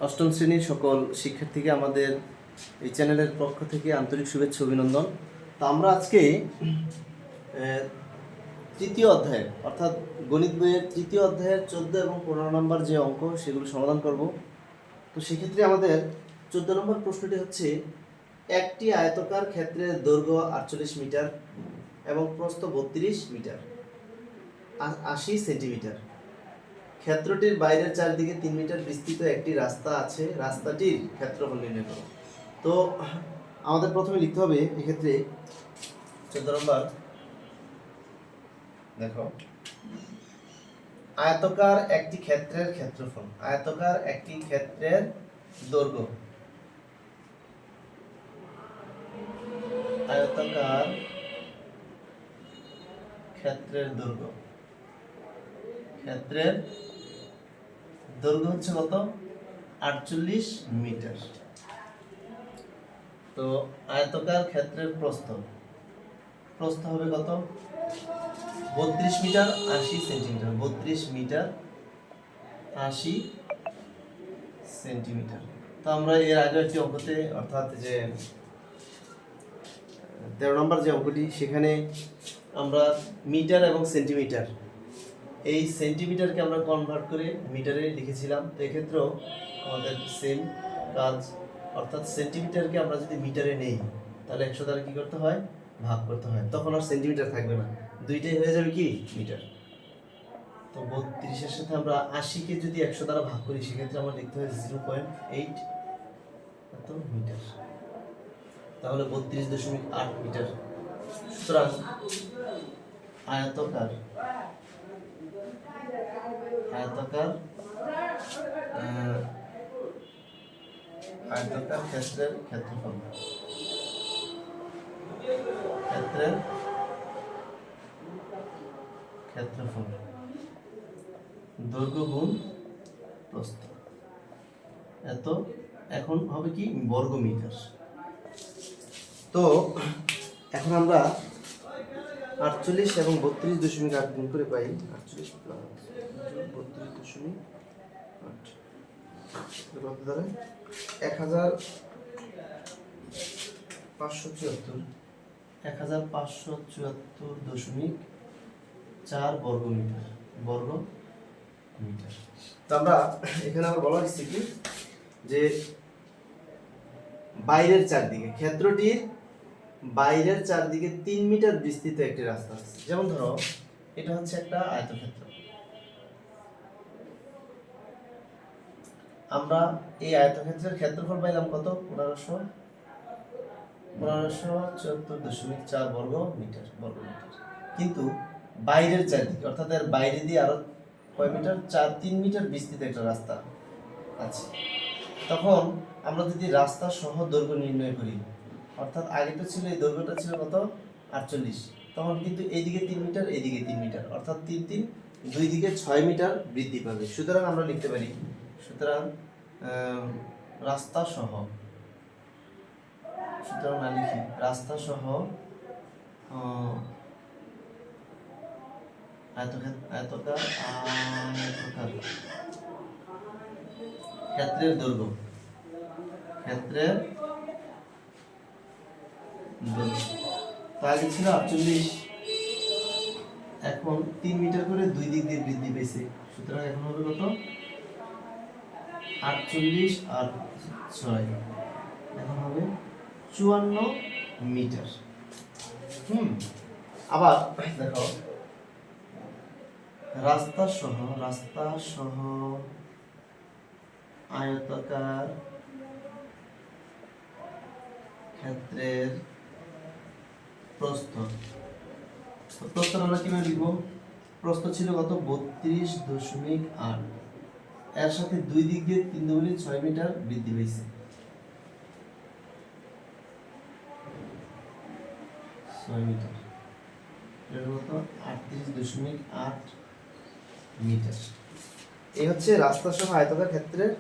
অষ্টম শ্রেণীর সকল শিক্ষার্থীকে আমাদের এই চ্যানেলের পক্ষ থেকে আন্তরিক শুভেচ্ছা অভিনন্দন। তো আমরা আজকে তৃতীয় অধ্যায়ের অর্থাৎ গণিত বইয়ের তৃতীয় অধ্যায়ের 14 এবং 15 নম্বর যে অঙ্ক সেগুলো সমাধান করব। তো সেক্ষেত্রে আমাদের 14 নম্বর প্রশ্নটি হচ্ছে, একটি আয়তকার ক্ষেত্রের দৈর্ঘ্য 48 মিটার এবং প্রস্থ 32 মিটার 80 সেন্টিমিটার। ক্ষেত্রটির বাইরের চারদিকে 3 মিটার বিস্তৃত একটি রাস্তা আছে, রাস্তাটির ক্ষেত্রফল নির্ণয় করো। তো আমাদের প্রথমে লিখতে হবে এক্ষেত্রে 14 নম্বর, দেখো, আয়তকার একটি ক্ষেত্রের ক্ষেত্রফল, আয়তকার একটি ক্ষেত্রের দৈর্ঘ্য, আয়তকার ক্ষেত্রের দৈর্ঘ্য, ক্ষেত্রের দৈর্ঘ্য হচ্ছে কত? 48 মিটার। তো আয়তকার ক্ষেত্রের প্রস্থ, প্রস্থ হবে কত? 32 মিটার 80 সেন্টিমিটার, 32 মিটার 80 সেন্টিমিটার। তো আমরা এর আগে একটি অঙ্কতে, অর্থাৎ যে 13 নম্বর যে অঙ্কটি, সেখানে আমরা মিটার এবং সেন্টিমিটার, এই সেন্টিমিটারকে আমরা কনভার্ট করে মিটারে লিখেছিলাম। তো এক্ষেত্রেও আমাদের সেম কাজ, অর্থাৎ সেন্টিমিটারকে আমরা যদি মিটারে নেই তাহলে 100 দ্বারা কি করতে হয়? ভাগ করতে হয়। তখন আর সেন্টিমিটার থাকবে না, দুইটাই হয়ে যাবে কি? মিটার। তো 32-এর সাথে আমরা 80-কে যদি 100 দ্বারা ভাগ করি সেক্ষেত্রে আমরা লিখতে হয় 0.8 এত মিটার, তাহলে 32.8 মিটার। সুতরাং আয়তকার আয়তকার আয়তকার ক্ষেত্রের ক্ষেত্রফল, ক্ষেত্রের ক্ষেত্রফল দৈর্ঘ্য গুণ প্রস্থ এত, এখন হবে কি? বর্গ মিটার। তো এখন আমরা 48 এবং 32.8 গুণ করে পাই 48 প্লাস 32.8 কত দাঁড়ায়? 1574 বর্গ মিটার, বর্গ মিটার। তো আমরা এখানে আবার বলা হচ্ছে কি, যে বাইরের চারদিকে, ক্ষেত্রটির বাইরের চারদিকে 3 মিটার বিস্তৃত একটি রাস্তা আছে। যেমন ধরো এটা হচ্ছে একটা আয়তক্ষেত্র, আমরা এই আয়তক্ষেত্রের ক্ষেত্রফল পাইলাম কত? 1574.4 বর্গ মিটার, বর্গ মিটার। কিন্তু বাইরের চারদিকে, অর্থাৎ এর বাইরে দিয়ে আরো কয় মিটার? 3 মিটার বিস্তৃত একটা রাস্তা আছে। তখন আমরা যদি রাস্তা সহ দৈর্ঘ্য নির্ণয় করি, অর্থাৎ আগে তো ছিল, এই দৈর্ঘ্যটা ছিল কত? 48, তখন কিন্তু এইদিকে 3 মিটার, এইদিকে 3 মিটার, অর্থাৎ 3 দুই দিকে 6 মিটার বৃদ্ধি পাবে। সুতরাং আমরা লিখতে পারি, সুতরাং রাস্তা সহ, সুতরাং না লিখি, রাস্তা সহ আয়তকার ক্ষেত্রের দৈর্ঘ্য, ক্ষেত্রের আগে ছিল 48, এখন 3 মিটার করে দুই দিক দিয়ে বৃদ্ধি পেয়েছে। সুতরাং এখন হবে কত? 48 আর 6, এখন হবে 54 মিটার। আবার দেখো, রাস্তা সহ আয়তাকার ক্ষেত্রের প্রস্থ, প্রস্থটা আমরা কিভাবে লিখবো? প্রস্থ ছিল কত? 32.8, এর সাথে দুই দিক দিয়ে 3 দুগুণে 6 মিটার বৃদ্ধি পেয়েছে। 6 মিটার, এর কত? 38.8 মিটার। এই হচ্ছে রাস্তা সহ আয়তাকার ক্ষেত্রের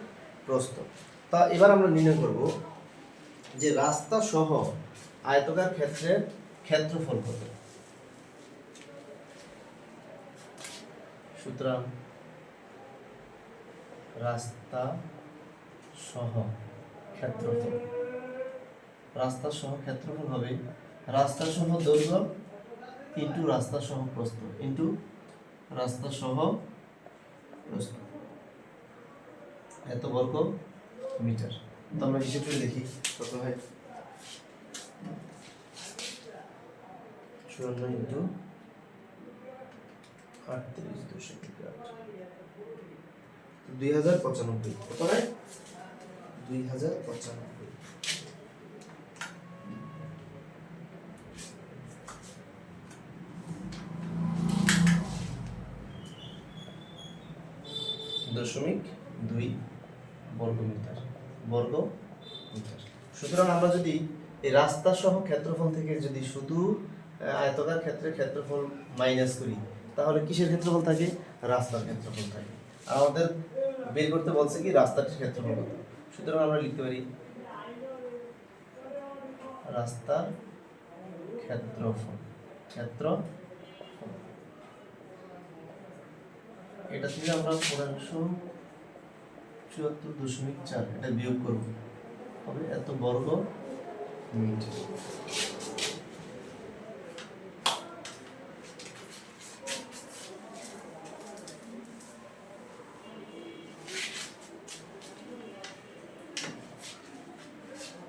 প্রস্থ। তা এবার আমরা নির্ণয় করব যে রাস্তা সহ আয়তাকার ক্ষেত্রের ক্ষেত্রফল কত। সুতরাং রাস্তা সহ ক্ষেত্রফল, রাস্তা সহ ক্ষেত্রফল হবে রাস্তা সহ দৈর্ঘ্য ইন্টু রাস্তা সহ প্রস্থ ইন্টু রাস্তা সহ প্রস্থ, এত বর্গ মিটার। তো আমরা হিসেব করে দেখি কত হয়। 54 ইন্টু 38.8, 2095। কত হয়? 2095। দশমিক 2 বর্গ মিটার, বর্গ মিটার। সুতরাং আমরা যদি এই রাস্তা সহ ক্ষেত্রফল থেকে যদি শুধু আয়তকার ক্ষেত্রে ক্ষেত্রফল মাইনাস করি, তাহলে কিসের ক্ষেত্রফল থাকে? রাস্তার ক্ষেত্রফল থাকে। আর আমাদের বের করতে বলছে কি রাস্তাটির ক্ষেত্রফল কত। সুতরাং আমরা লিখতে পারি রাস্তার ক্ষেত্রফল, এটা থেকে আমরা 1574.4 এটা বিয়োগ করব, হবে এত বর্গ মিটার।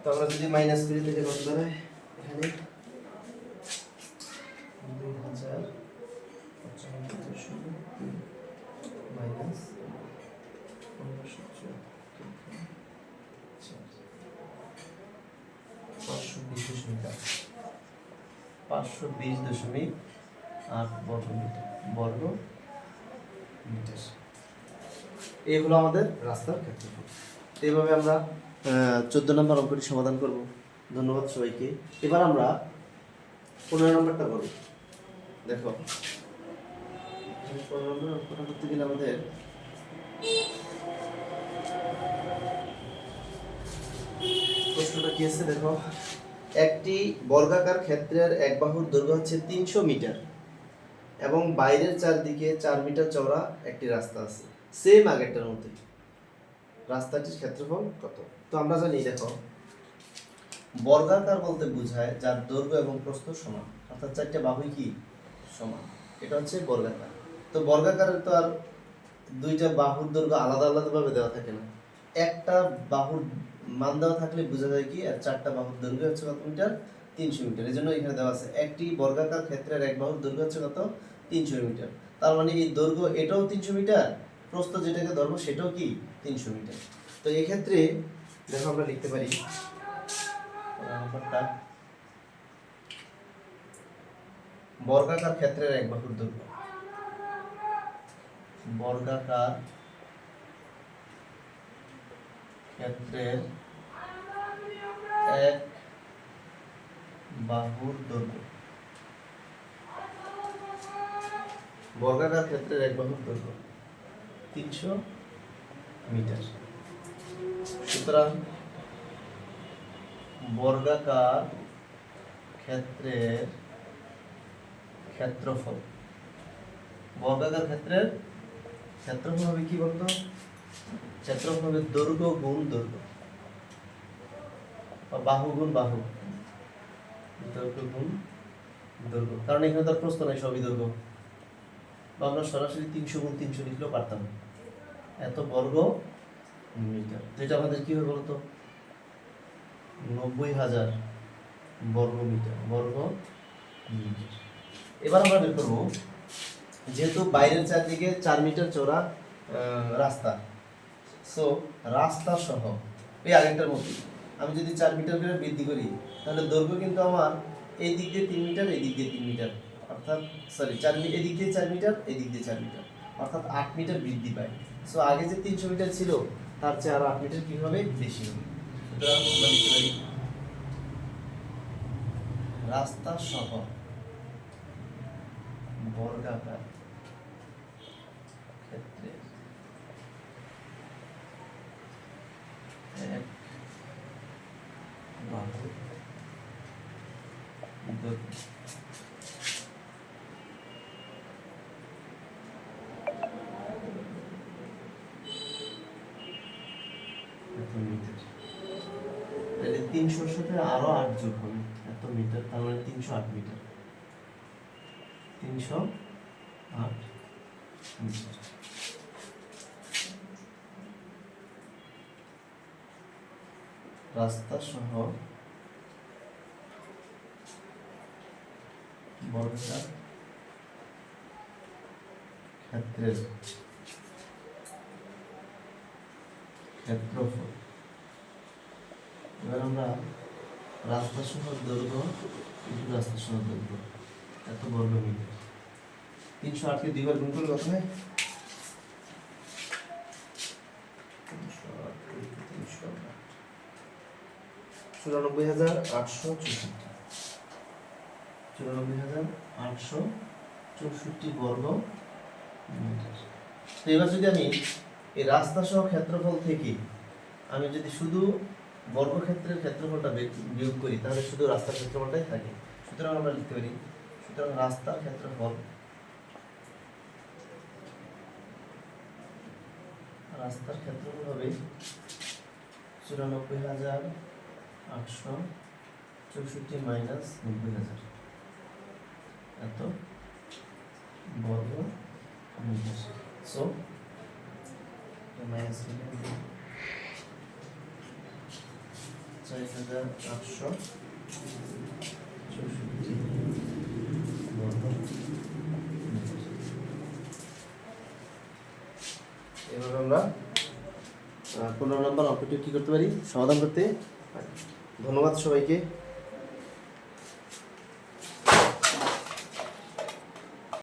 তো আমরা যদি মাইনাস করি তাহলে কত দাঁড়ায়? এখানে 2095 মাইনাস 520.8 বর্গ মিটার। এই হলো আমাদের রাস্তার ক্ষেত্রফল। এইভাবে আমরা 14 নম্বর অঙ্কটি সমাধান করব। ধন্যবাদ সবাইকে। এবার আমরা 15 নম্বরটা করব। দেখো 15 নম্বর অঙ্কটা করতে গেলে আমাদের প্রশ্নটা কি আছে দেখো, একটি বর্গাকার ক্ষেত্রের এক বাহুর দৈর্ঘ্য হচ্ছে 300 মিটার এবং বাইরের চারদিকে 4 মিটার চওড়া একটি রাস্তা আছে, সেম আগেরটার মতোই। রাস্তাটির ক্ষেত্রফল কত? তো আমরা জানি দেখো, বর্গাকার বলতে বোঝায় যার দৈর্ঘ্য এবং প্রস্থ সমান, অর্থাৎ চারটা বাহুই কি সমান, এটা হচ্ছে বর্গাকার। তো বর্গাকারের তো আর দুইটা বাহুর দৈর্ঘ্য আলাদা আলাদা ভাবে দেওয়া থাকে না, একটা বাহুর মান দেওয়া থাকলে বোঝা যায় কি আর চারটা বাহুর দৈর্ঘ্য হচ্ছে কত মিটার? 300 মিটার। এই জন্য এখানে দেওয়া আছে একটি বর্গাকার ক্ষেত্রের এক বাহুর দৈর্ঘ্য হচ্ছে কত? 300 মিটার। তার মানে এই দৈর্ঘ্য এটাও 300 মিটার, প্রস্থ যেটাকে ধরবো সেটাও কি 300 মিটার। তো এই ক্ষেত্রে দেখো আমরা লিখতে পারি বর্গাকার ক্ষেত্রের এক বাহুর দৈর্ঘ্য, বর্গাকার ক্ষেত্রের এক বাহুর দৈর্ঘ্য, বর্গাকার ক্ষেত্রের এক বাহুর দৈর্ঘ্য 300 মিটার। সুতরাং বর্গাকার ক্ষেত্রের ক্ষেত্রফল, বর্গাকার ক্ষেত্রের ক্ষেত্রফল হবে কি বলতো? ক্ষেত্রফল হবে দৈর্ঘ্য গুণ দৈর্ঘ্য, বা বাহু গুণ বাহু, দৈর্ঘ্য গুণ দৈর্ঘ্য। কারণ এখানে তার প্রস্থ নাই, সবই দৈর্ঘ্য। বা আমরা সরাসরি 300 গুণ 300 লিখলেও পারতাম, এত বর্গ মিটার। তো এটা আমাদের কি হবে বলতো? 90,000 বর্গ মিটার, বর্গ মিটার। এবার আমরা বের করবো, যেহেতু বাইরের চারদিকে 4 মিটার চওড়া রাস্তা, সো রাস্তা সহ এই আগেরটার মতো আমি যদি 4 মিটার করে বৃদ্ধি করি, তাহলে দৈর্ঘ্য কিন্তু আমার এই দিক দিয়ে 3 মিটার, এই দিক দিয়ে 3 মিটার, অর্থাৎ সরি 4 মিটার, এই দিক দিয়ে 4 মিটার, এই দিক দিয়ে 4 মিটার, অর্থাৎ 8 মিটার বৃদ্ধি পায়। সো আগে যে 300 মিটার ছিল তার চেয়ে আরো 8 মিটার কি হবে? বেশি হবে। সুতরাং আমরা লিখতে পারি রাস্তা সহ বর্গাকার ক্ষেত্রে এক বাহুর দৈর্ঘ্য। এত মিটার। তাহলে 300-র সাথে আরো 8 যোগ হবে, এত মিটার, তার মানে 308 মিটার। 308 মিটার। রাস্তা সহ বর্গাকার ক্ষেত্রের ক্ষেত্রফল। এবার আমরা রাস্তা সহ দৈর্ঘ্য ইন্টু রাস্তা সহ দৈর্ঘ্য এত বর্গ মিটার। 308-কে 2 বার গুণ করলে কত হয়? 94,864 94,864 বর্গ মিটার। তো এবার যদি আমি এই রাস্তা সহ ক্ষেত্রফল থেকে আমি যদি শুধু বর্গক্ষেত্রের ক্ষেত্রফলটা বিয়োগ করি তাহলে শুধু রাস্তার ক্ষেত্রফলটাই থাকে। সুতরাং আমরা লিখতে পারি, সুতরাং রাস্তার ক্ষেত্রফল হবে 94,864 মাইনাস 90,000 এত বর্গ মিটার। সো মাইনাস 4,864 বর্গ মিটার। এভাবে আমরা 15 নম্বর অঙ্কটি কি করতে পারি, সমাধান করতে পারি। ধন্যবাদ সবাইকে।